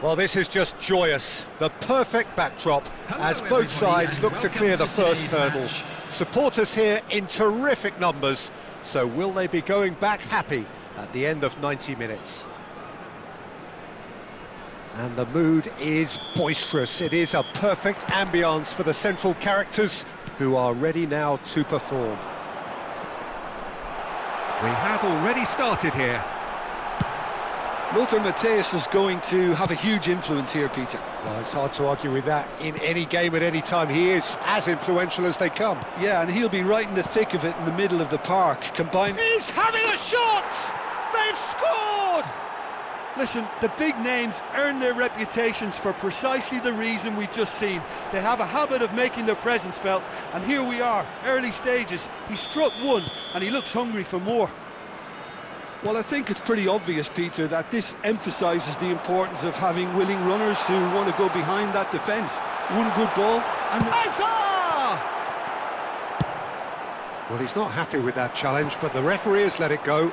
Well, this is just joyous. The perfect backdrop as both sides look to clear the first hurdle. Supporters here in terrific numbers, so will they be going back happy at the end of 90 minutes? And the mood is boisterous. It is a perfect ambience for the central characters who are ready now to perform. We have already started here. Lothar Matthäus is going to have a huge influence here, Peter. Well, it's hard to argue with that. In any game at any time, he is as influential as they come. Yeah, and he'll be right in the thick of it in the middle of the park, combined... He's having a shot! They've scored! Listen, the big names earn their reputations for precisely the reason we've just seen. They have a habit of making their presence felt, and here we are, early stages. He struck one, and he looks hungry for more. Well, I think it's pretty obvious, Peter, that this emphasises the importance of having willing runners who want to go behind that defence. One good ball and... Hazard! Well, he's not happy with that challenge, but the referee has let it go.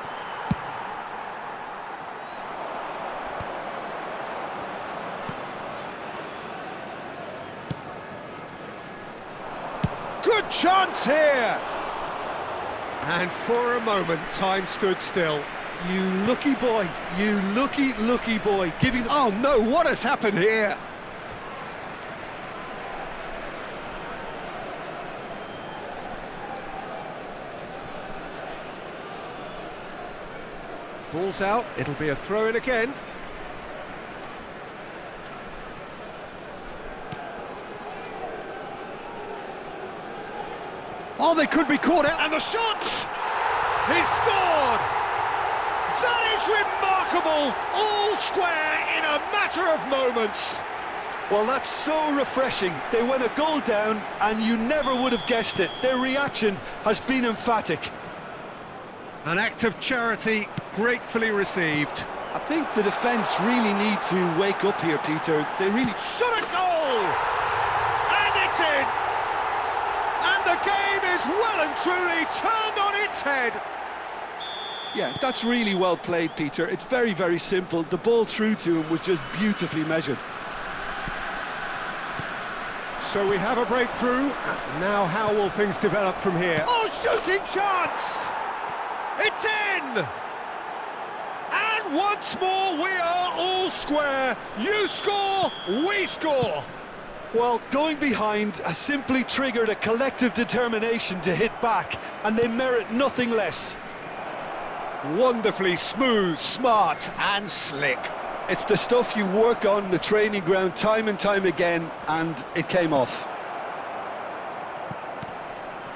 Good chance here! And for a moment, time stood still. You lucky boy, you lucky boy, giving... Oh no, what has happened here? Ball's out, it'll be a throw-in again. Oh, they could be caught out, and the shot! He's scored! That is remarkable! All square in a matter of moments. Well, that's so refreshing. They went a goal down, and you never would have guessed it. Their reaction has been emphatic. An act of charity, gratefully received. I think the defence really need to wake up here, Peter. They really... Shot a goal! And it's in! And the game is well and truly turned on its head. Yeah, that's really well played, Peter. It's very, very simple. The ball through to him was just beautifully measured. So we have a breakthrough. Now how will things develop from here? Oh, shooting chance! It's in! And once more we are all square. You score, we score. Well, going behind has simply triggered a collective determination to hit back, and they merit nothing less. Wonderfully smooth, smart and slick. It's the stuff you work on the training ground time and time again, and it came off.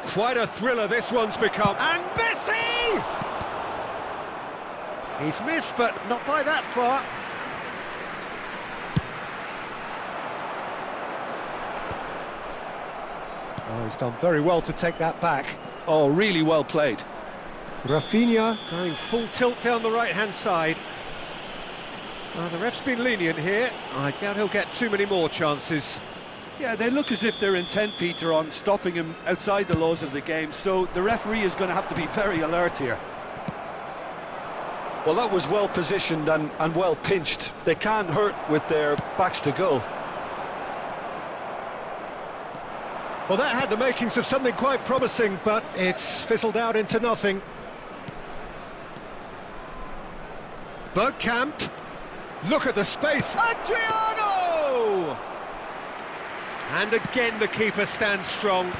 Quite a thriller this one's become. And Messi! He's missed, but not by that far. Oh, he's done very well to take that back. Oh, really well played. Rafinha going full tilt down the right-hand side. Well, the ref's been lenient here. I doubt he'll get too many more chances. Yeah, they look as if they're intent, Peter, on stopping him outside the laws of the game, so the referee is going to have to be very alert here. Well, that was well positioned and well pinched. They can't hurt with their backs to goal. Well, that had the makings of something quite promising, but it's fizzled out into nothing. Bergkamp. Look at the space. Adriano! And again the keeper stands strong.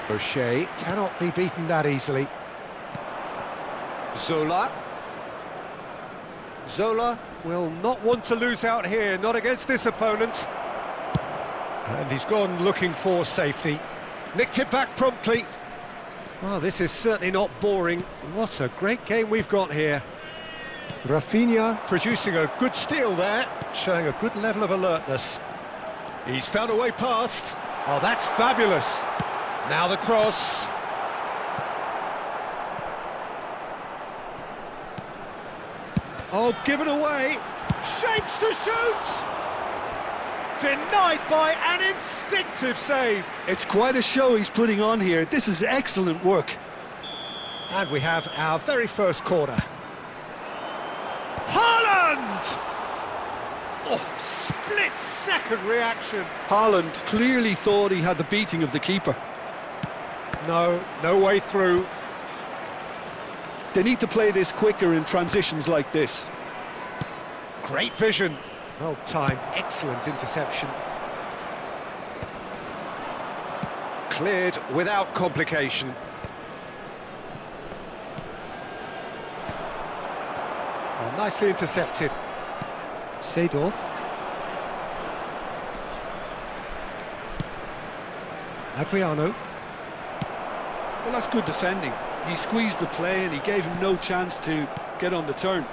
O'Shea cannot be beaten that easily. Zola. Zola will not want to lose out here, not against this opponent. And he's gone looking for safety. Nicked it back promptly. Well, this is certainly not boring. What a great game we've got here. Rafinha producing a good steal there, showing a good level of alertness. He's found a way past. Oh, that's fabulous. Now the cross. Oh, given away. Shapes to shoot! Denied by an instinctive save. It's quite a show he's putting on here. This is excellent work. And we have our very first corner. Haaland! Oh, split-second reaction. Haaland clearly thought he had the beating of the keeper. No way through. They need to play this quicker in transitions like this. Great vision. Well timed, excellent interception. Cleared without complication. Well, nicely intercepted. Seedorf. Adriano. Well, that's good defending. He squeezed the play and he gave him no chance to get on the turn.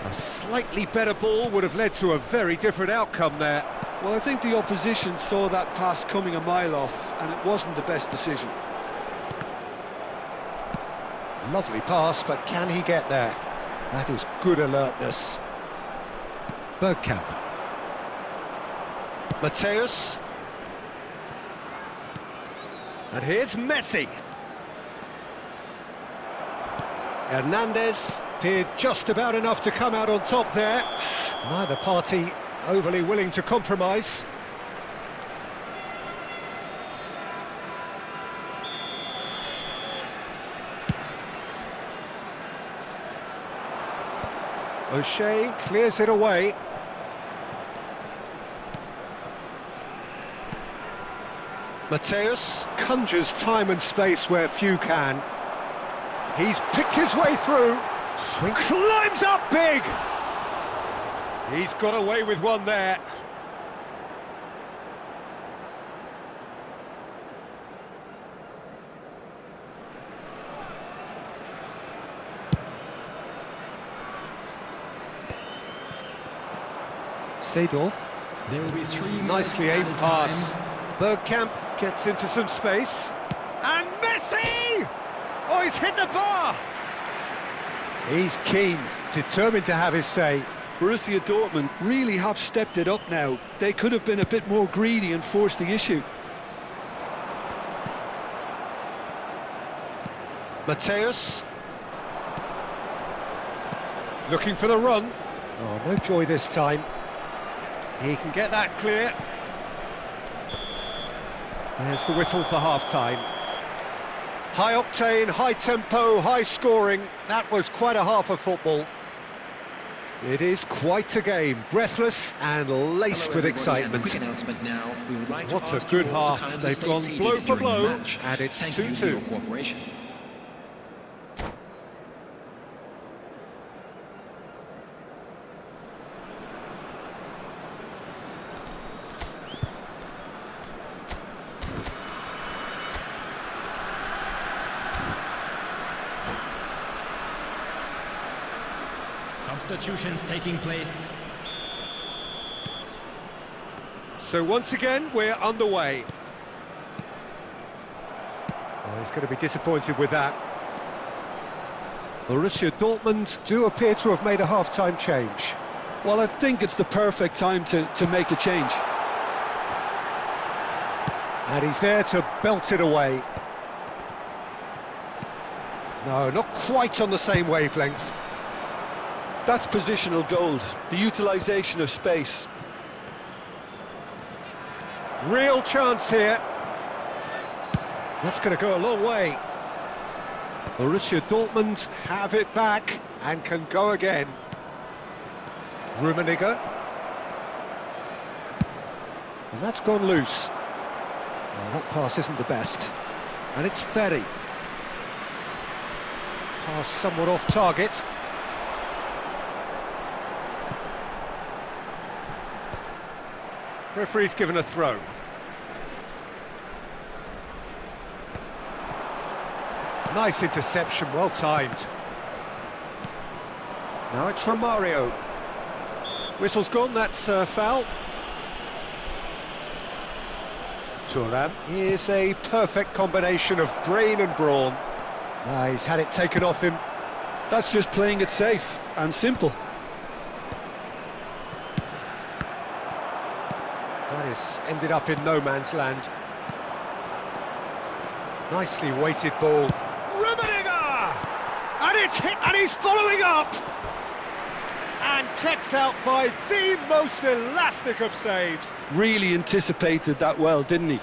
A slightly better ball would have led to a very different outcome there. Well, I think the opposition saw that pass coming a mile off, and it wasn't the best decision. Lovely pass, but can he get there? That is good alertness. Bergkamp. Mateus. And here's Messi. Hernandez did just about enough to come out on top there. Neither party overly willing to compromise. O'Shea clears it away. Mateus conjures time and space where few can. He's picked his way through. Swing climbs up big. He's got away with one there. Seedorf. There will be 3 Nicely aimed pass. Bergkamp gets into some space. And Messi! Oh, he's hit the bar! He's keen, determined to have his say. Borussia Dortmund really have stepped it up now. They could have been a bit more greedy and forced the issue. Mateus. Looking for the run. Oh, no joy this time. He can get that clear. There's the whistle for half-time. High octane, high tempo, high scoring. That was quite a half of football. It is quite a game, breathless and laced with excitement. What a good half. They've gone blow for blow, and it's 2-2. Substitutions taking place. So once again, we're underway. Oh, he's going to be disappointed with that. Borussia Dortmund do appear to have made a half-time change. Well, I think it's the perfect time to make a change. And he's there to belt it away. No, not quite on the same wavelength. That's positional gold, the utilisation of space. Real chance here. That's going to go a long way. Borussia Dortmund have it back and can go again. Rummenigge. And that's gone loose. Well, that pass isn't the best. And it's Ferry. Pass somewhat off target. Referee's given a throw. Nice interception, well timed. Now it's Romario. Whistle's gone, that's foul. Thuram. Here's a perfect combination of brain and brawn. He's had it taken off him. That's just playing it safe and simple. That is ended up in no man's land. Nicely weighted ball. Rummenigge! And it's hit, and he's following up! And kept out by the most elastic of saves. Really anticipated that well, didn't he?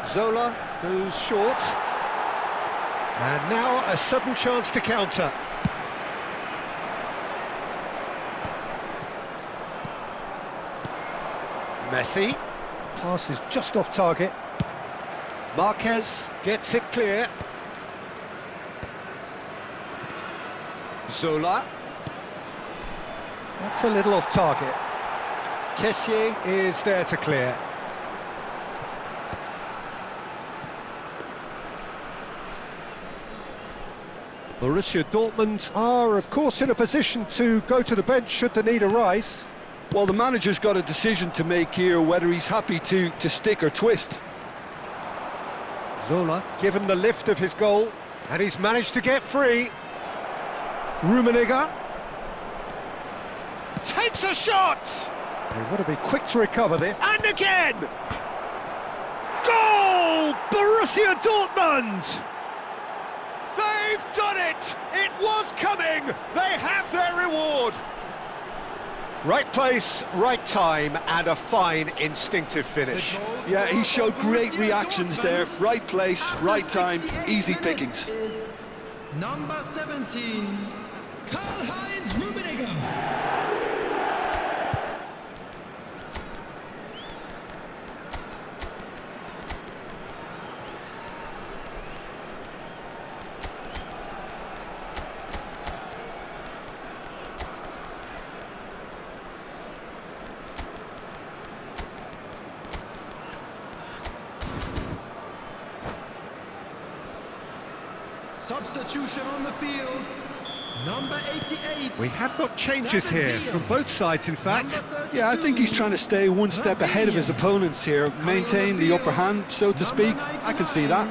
Zola goes short. And now a sudden chance to counter. Messi. Pass is just off target. Marquez gets it clear. Zola. That's a little off target. Kessié is there to clear. Borussia Dortmund are, of course, in a position to go to the bench should the need arise. Well, the manager's got a decision to make here, whether he's happy to stick or twist. Zola given the lift of his goal, and he's managed to get free. Rummenigge takes a shot! They want to be quick to recover this, and again! Goal! Borussia Dortmund! They've done it! It was coming! They have their reward! Right place, right time, and a fine instinctive finish. Yeah, he showed great reactions there. Right place, right time, easy pickings. Number 17, Karl-Heinz Rummenigge. Substitution on the field, number 88. We have got changes here from both sides, in fact. Yeah, I think he's trying to stay one step ahead of his opponents here, maintain the upper hand, so to speak. I can see that.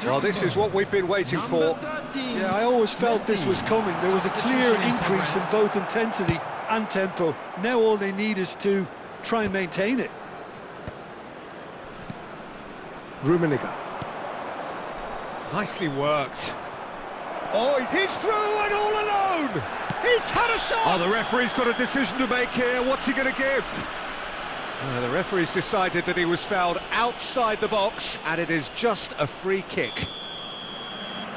Well, this is what we've been waiting for. Yeah, I always felt this was coming. There was a clear increase in both intensity and tempo. Now all they need is to try and maintain it. Rummenigge. Nicely worked. Oh, he's through and all alone! He's had a shot! Oh, the referee's got a decision to make here. What's he going to give? The referee's decided that he was fouled outside the box, and it is just a free kick.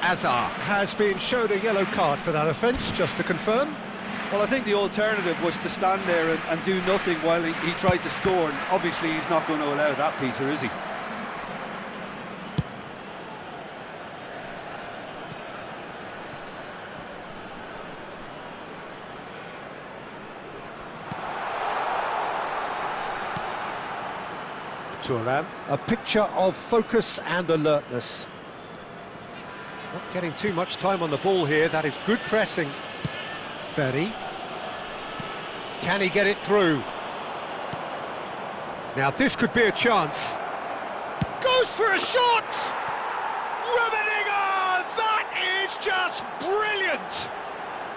Azar has been shown a yellow card for that offence, just to confirm. Well, I think the alternative was to stand there and do nothing while he tried to score, and obviously he's not going to allow that, Peter, is he? Thuram, a picture of focus and alertness. Not getting too much time on the ball here, that is good pressing. Berry. Can he get it through? Now this could be a chance. Goes for a shot! Rummenigge! That is just brilliant!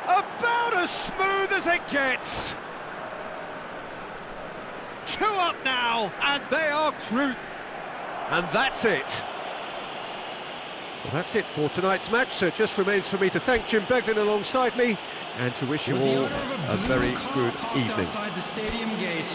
About as smooth as it gets. 2 up now, and they are crude. And that's it. Well, that's it for tonight's match, so it just remains for me to thank Jim Beglin alongside me and to wish you all a very good evening. Outside the stadium gate.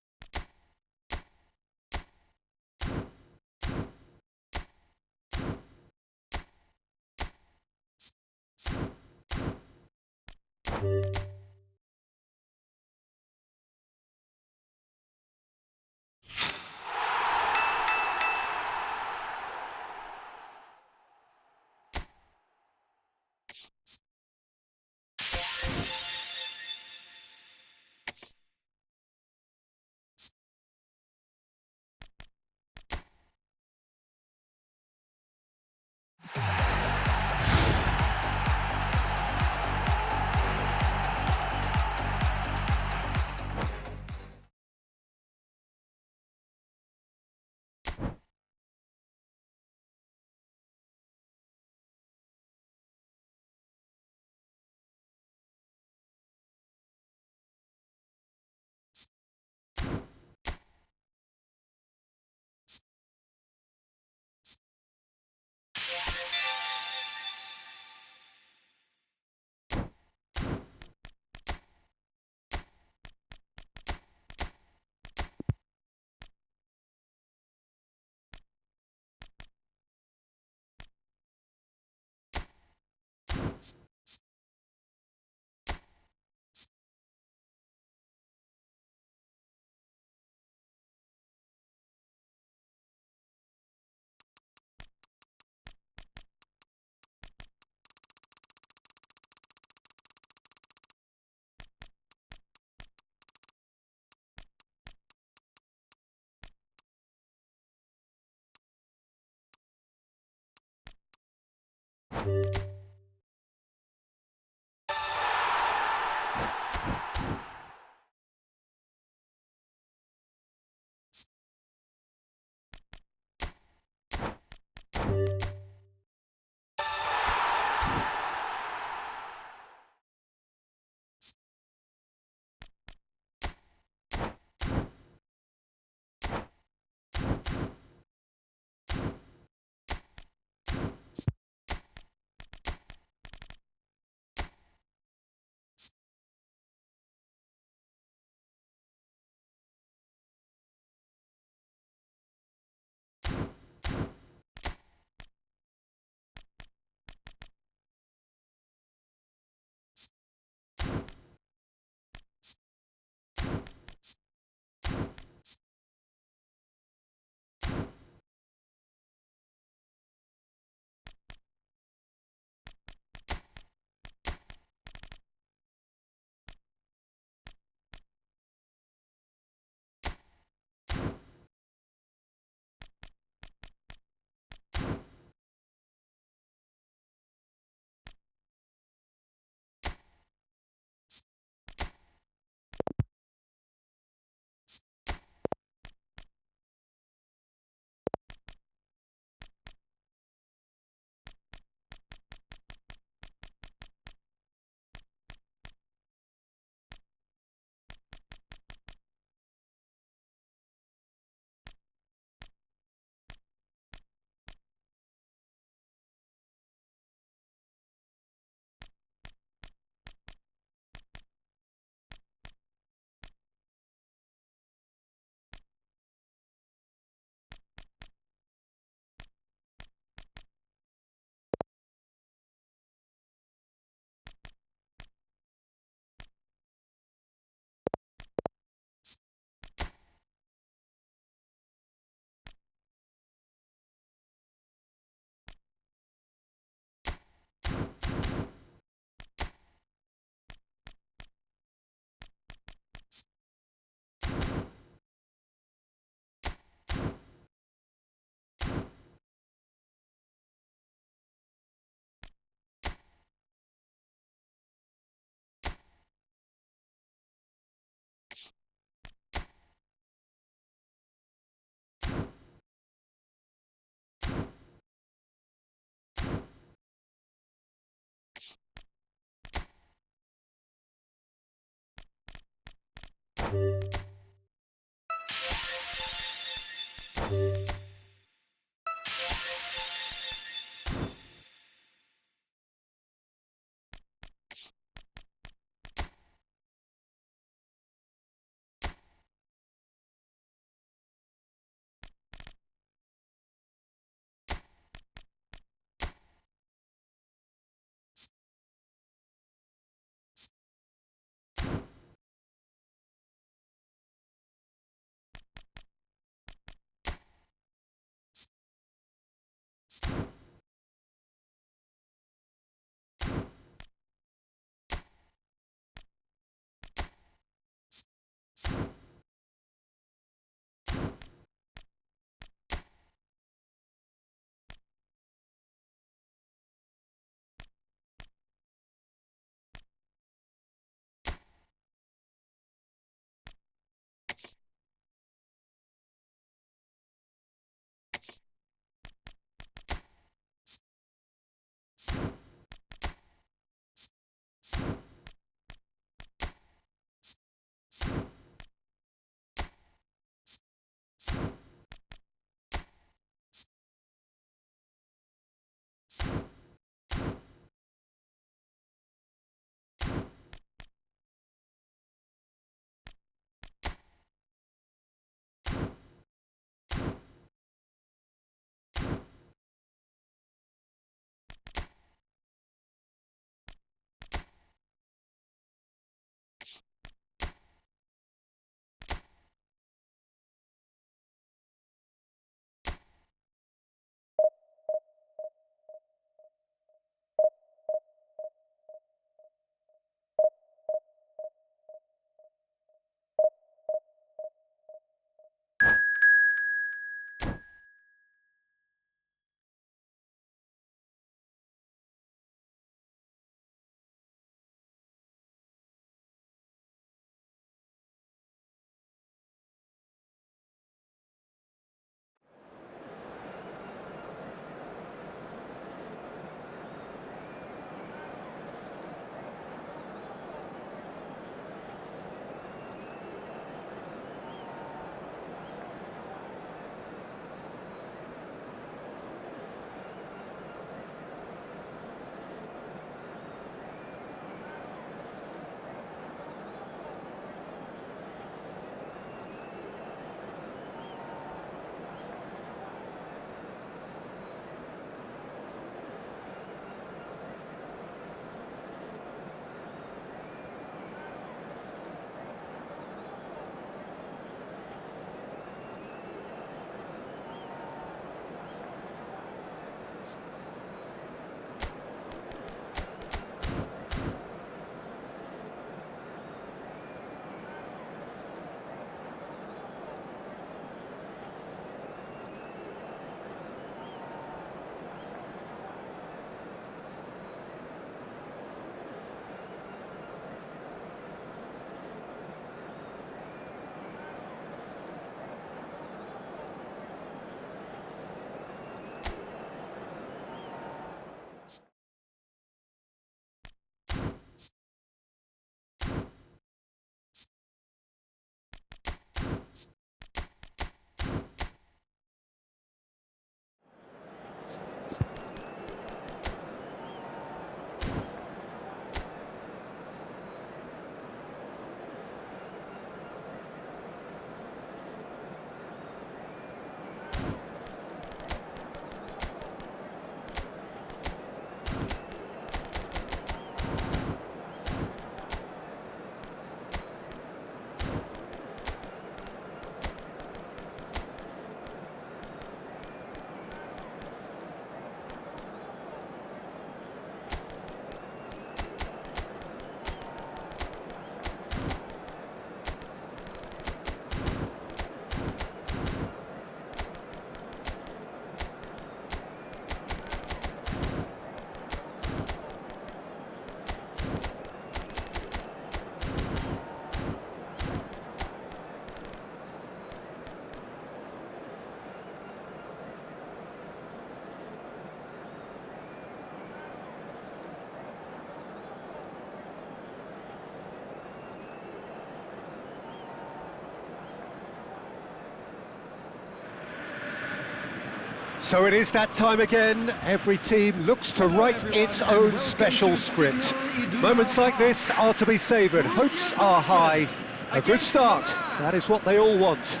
So it is that time again. Every team looks to write its own special script. Moments like this are to be savoured. Hopes are high. A good start. That is what they all want.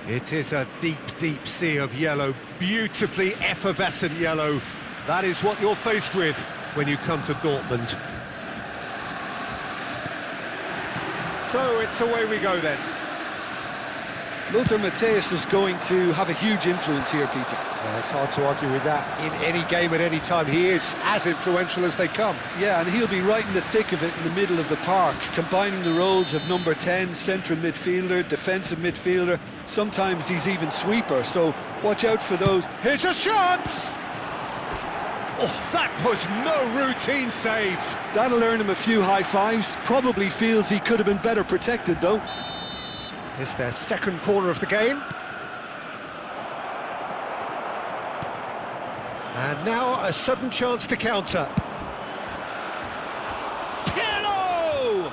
It is a deep, deep sea of yellow. Beautifully effervescent yellow. That is what you're faced with when you come to Dortmund. So it's away we go then. Lothar Matthäus is going to have a huge influence here, Peter. Well, it's hard to argue with that. In any game at any time, he is as influential as they come. Yeah, and he'll be right in the thick of it in the middle of the park, combining the roles of number 10, central midfielder, defensive midfielder. Sometimes he's even sweeper, so watch out for those. Here's a chance! Oh, that was no routine save. That'll earn him a few high fives. Probably feels he could have been better protected, though. It's their second corner of the game. And now a sudden chance to counter. Pirlo!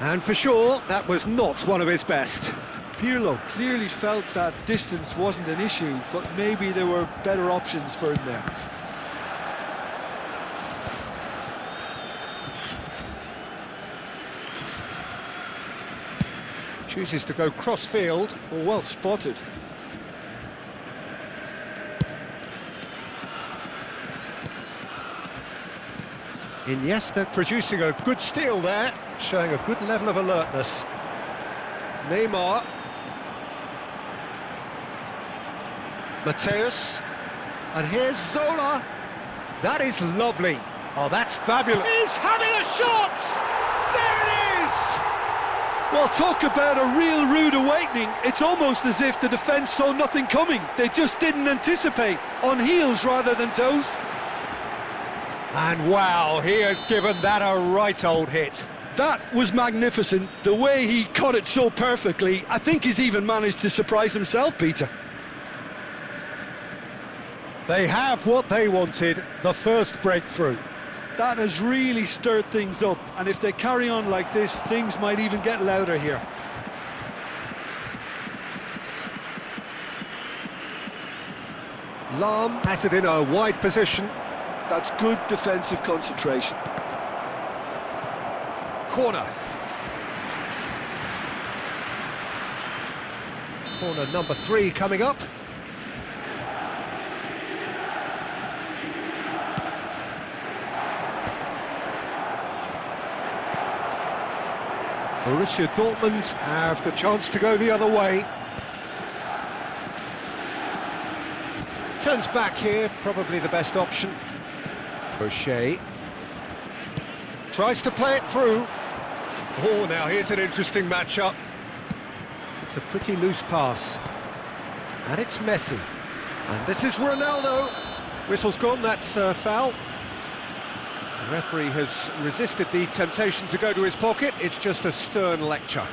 And for sure, that was not one of his best. Pirlo clearly felt that distance wasn't an issue, but maybe there were better options for him there. Chooses to go cross-field. Well spotted. Iniesta producing a good steal there, showing a good level of alertness. Neymar. Matthäus. And here's Zola. That is lovely. Oh, that's fabulous. He's having a shot! There it is! Well, talk about a real rude awakening. It's almost as if the defence saw nothing coming. They just didn't anticipate. On heels rather than toes. And wow, he has given that a right old hit. That was magnificent. The way he caught it so perfectly. I think he's even managed to surprise himself, Peter. They have what they wanted, the first breakthrough. That has really stirred things up, and if they carry on like this, things might even get louder here. Lahm has it in a wide position. That's good defensive concentration. Corner. Corner number 3 coming up. Borussia Dortmund have the chance to go the other way. Turns back here, probably the best option. O'Shea tries to play it through. Oh, now here's an interesting matchup. It's a pretty loose pass. And it's Messi. And this is Ronaldo. Whistle's gone, that's foul. The referee has resisted the temptation to go to his pocket. It's just a stern lecture.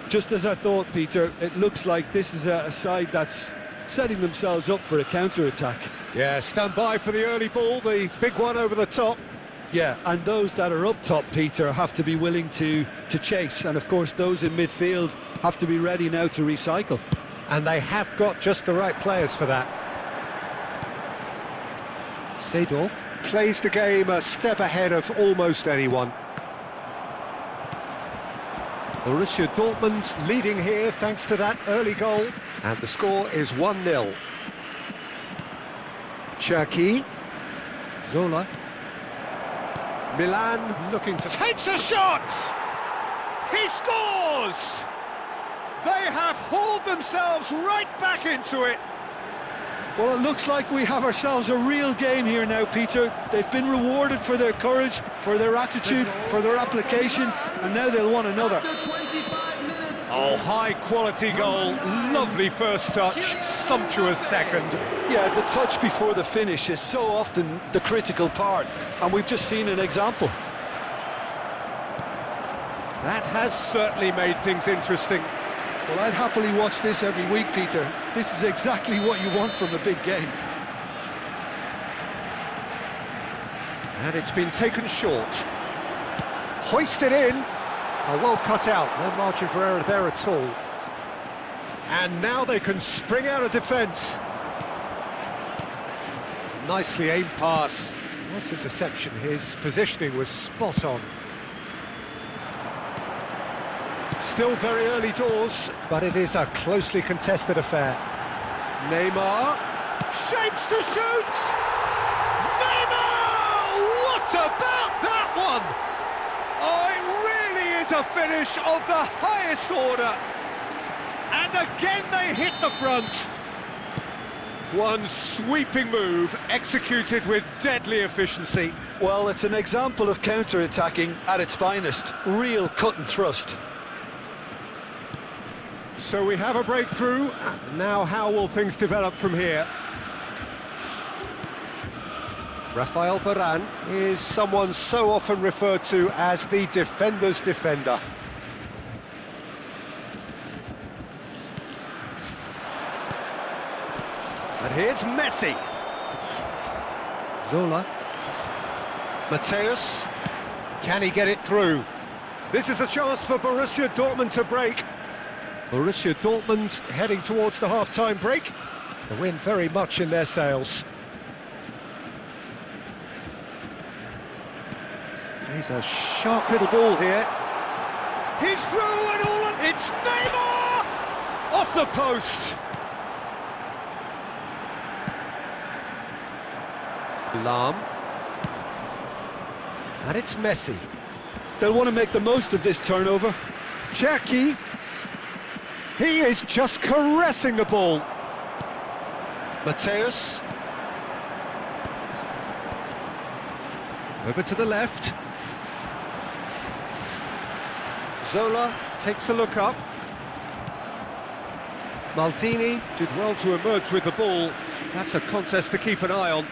Just as I thought, Peter, it looks like this is a side that's setting themselves up for a counter-attack. Yeah, stand by for the early ball, the big one over the top. Yeah, and those that are up top, Peter, have to be willing to chase. And of course, those in midfield have to be ready now to recycle. And they have got just the right players for that. Seedorf plays the game a step ahead of almost anyone. Borussia Dortmund leading here thanks to that early goal. And the score is 1-0. Cherki. Zola. Milan looking to... Takes a shot! He scores! They have hauled themselves right back into it. Well, it looks like we have ourselves a real game here now, Peter. They've been rewarded for their courage, for their attitude, for their application, and now they'll want another. After 25 minutes Oh, high-quality goal, lovely first touch, sumptuous second. Yeah, the touch before the finish is so often the critical part, and we've just seen an example. That has certainly made things interesting. Well, I'd happily watch this every week, Peter. This is exactly what you want from a big game. And it's been taken short. Hoisted in. Oh, well cut out, no margin for error there at all. And now they can spring out of defence. Nicely aimed pass. Nice interception, his positioning was spot on. Still very early doors, but it is a closely contested affair. Neymar, shapes to shoot! Neymar! What about that one? Oh, it really is a finish of the highest order. And again they hit the front. One sweeping move, executed with deadly efficiency. Well, it's an example of counter-attacking at its finest. Real cut and thrust. So we have a breakthrough. Now how will things develop from here? Rafael Varane is someone so often referred to as the defender's defender. And here's Messi. Zola. Mateus. Can he get it through? This is a chance for Borussia Dortmund to break. Borussia Dortmund heading towards the half-time break. The wind very much in their sails. He's a sharp little ball here. He's through and all on. It's Neymar! Off the post. Lahm. And it's Messi. They'll want to make the most of this turnover. Cherki. He is just caressing the ball. Mateus. Over to the left. Zola takes a look up. Maldini did well to emerge with the ball. That's a contest to keep an eye on.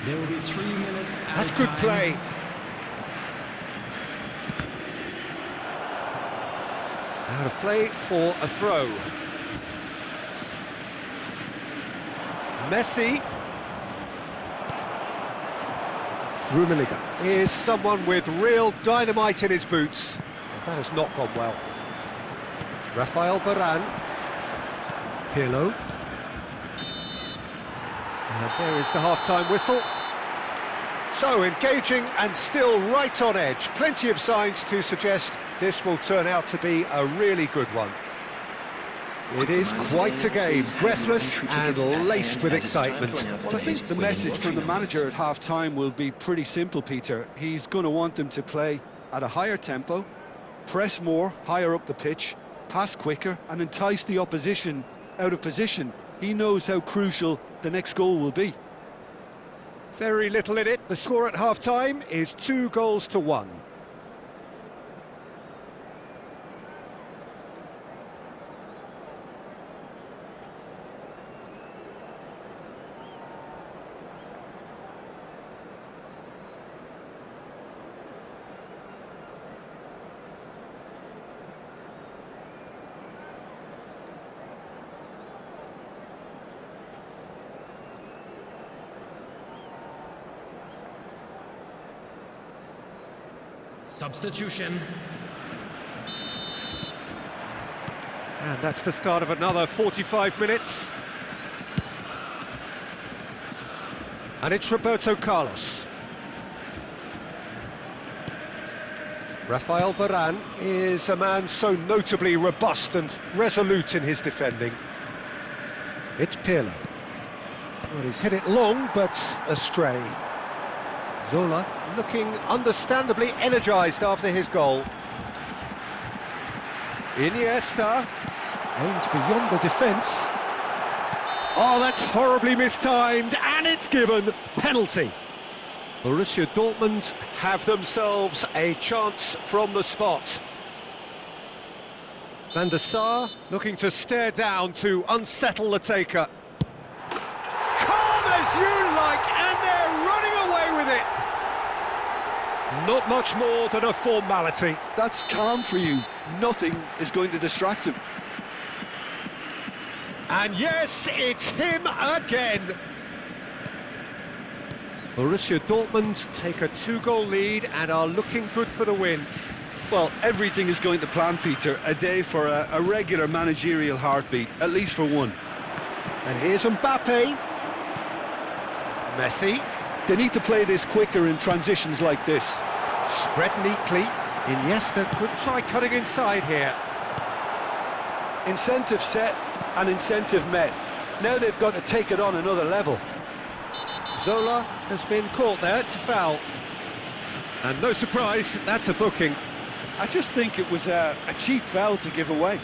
There will be 3 minutes. That's good play. Out of play for a throw. Messi. Rummenigge is someone with real dynamite in his boots. That has not gone well. Rafael Varane. Pirlo. And there is the half-time whistle. So engaging and still right on edge. Plenty of signs to suggest this will turn out to be a really good one. It is quite a game, breathless and laced with excitement. Well, I think the message from the manager at half-time will be pretty simple, Peter. He's going to want them to play at a higher tempo, press more, higher up the pitch, pass quicker and entice the opposition out of position. He knows how crucial the next goal will be. Very little in it. The score at half-time is 2-1. Substitution. And that's the start of another 45 minutes. And it's Roberto Carlos. Rafael Varane is a man so notably robust and resolute in his defending. It's Pirlo. Well, he's hit it long, but astray. Zola looking understandably energised after his goal. Iniesta aimed beyond the defence. Oh, that's horribly mistimed, and it's given. Penalty. Borussia Dortmund have themselves a chance from the spot. Van der Sar looking to stare down to unsettle the taker. Calm as you like, and they're running away with it. Not much more than a formality. That's calm for you. Nothing is going to distract him. And yes, it's him again. Borussia Dortmund take a 2-goal lead and are looking good for the win. Well, everything is going to plan, Peter. A day for a regular managerial heartbeat, at least for one. And here's Mbappe. Messi. They need to play this quicker in transitions like this. Spread neatly. Iniesta could try cutting inside here. Incentive set and incentive met. Now they've got to take it on another level. Zola has been caught there, it's a foul. And no surprise, that's a booking. I just think it was a cheap foul to give away.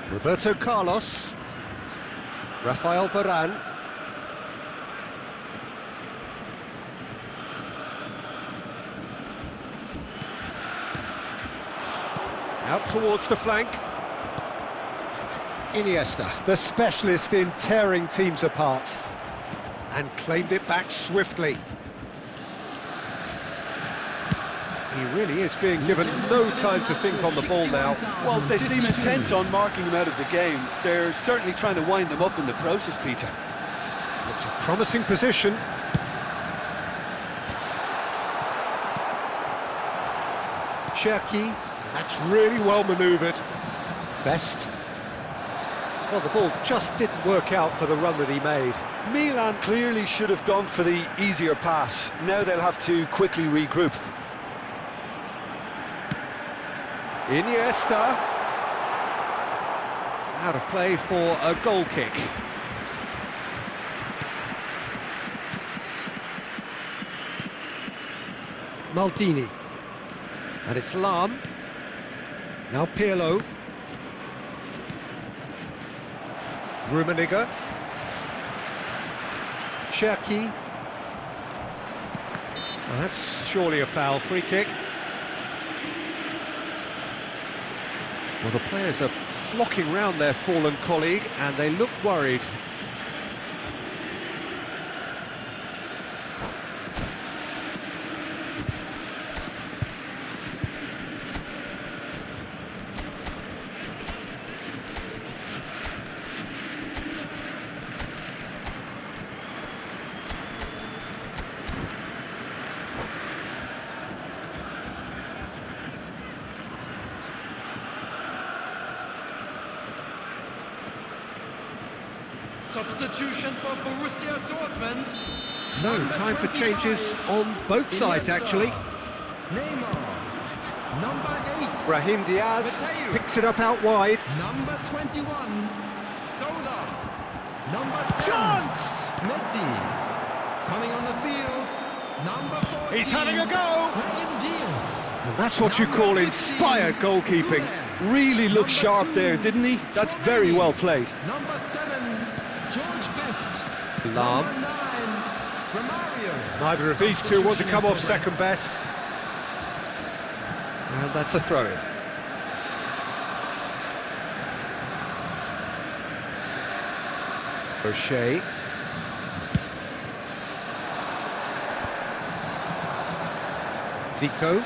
Roberto Carlos. Rafael Varane. Out towards the flank. Iniesta, the specialist in tearing teams apart. And claimed it back swiftly. He really is being given no time to think on the ball now. Well, they seem intent on marking him out of the game. They're certainly trying to wind them up in the process, Peter. It's a promising position. Cherki, that's really well manoeuvred. Best. Well, the ball just didn't work out for the run that he made. Milan clearly should have gone for the easier pass. Now they'll have to quickly regroup. Iniesta. Out of play for a goal kick. Maldini. And it's Lahm. Now Pirlo. Rummenigge. Cherki. Well, that's surely a foul. Free kick. Well, the players are flocking round their fallen colleague and they look worried. Substitution for Borussia Dortmund. No time for changes on both sides, actually. Neymar. Number 8. Brahim Diaz Mateo. picks it up out wide. Number 21. Zola. Number 10. Chance! Messi. Coming on the field. Number 14. He's having a go! Brahim Diaz. And that's what you call inspired goalkeeping. Really looked sharp there, didn't he? That's very well played. Number 7. George Best. Lahm. Number 9. Romario. Neither of these two want to come off second best. And that's a throw-in. O'Shea. Zico.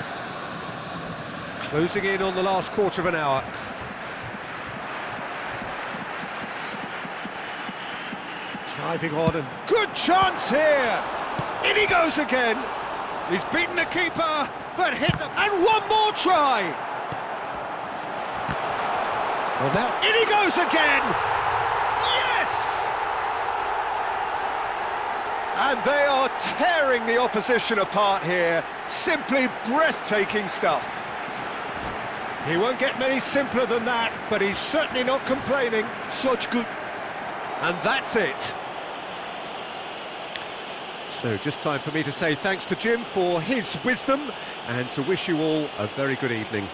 Closing in on the last quarter of an hour. Driving on and good chance here! In he goes again! He's beaten the keeper, but hit them, and one more try! Well now, in he goes again! Yes! And they are tearing the opposition apart here. Simply breathtaking stuff. He won't get many simpler than that, but he's certainly not complaining. Such good... And that's it. So just time for me to say thanks to Jim for his wisdom and to wish you all a very good evening.